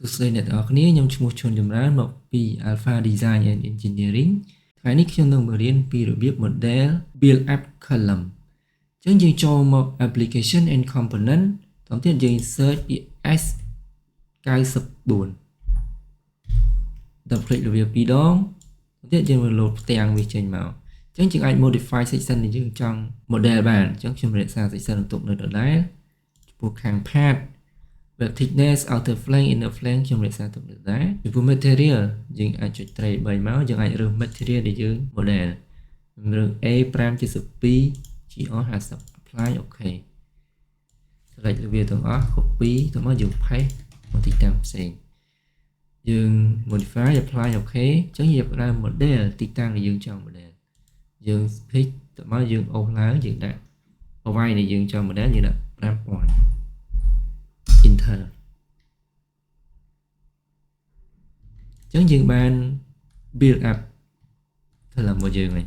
សួស្តីអ្នកទាំងអស់គ្នាខ្ញុំឈ្មោះឈុនចម្រើនមកពី Alpha Design and Engineering ថ្ងៃនេះខ្ញុំនឹងបង្រៀនពីរបៀប model build up column អញ្ចឹងយើងចូលមក application and component តោះទៀតយើង search ពាក្យ S94 ដល់ click របៀបពីរដងទៀតយើងមក load ផ្ទាំងវាចេញមកអញ្ចឹងយើងអាច modify section ដែលយើងចង់ model បានអញ្ចឹងខ្ញុំរក្សា section បន្ទុកនៅដដែលចំពោះខាង path web thickness outer flank inner flank ខ្ញុំរក្សាទុកនៅដែរចំពោះ material យើងអាចចុចត្រី3មកយើងអាចរើស material ដែលយើង model ខ្ញុំរើស A572 GR50 apply OK select វាទាំងអស់ copy ទៅមកយើង paste មកទីតាំងផ្សេងយើង modify apply OK អញ្ចឹងយើងប្រើ model ទីតាំងដែលយើងចង់ model យើង pick ទៅមកយើងអូសឡើងយើងដាក់អ្វីដែលយើងចង់ model យើងដាក់ 5000 Enter អញ្ចឹងយើងបាន build up column របស់យើងហើយ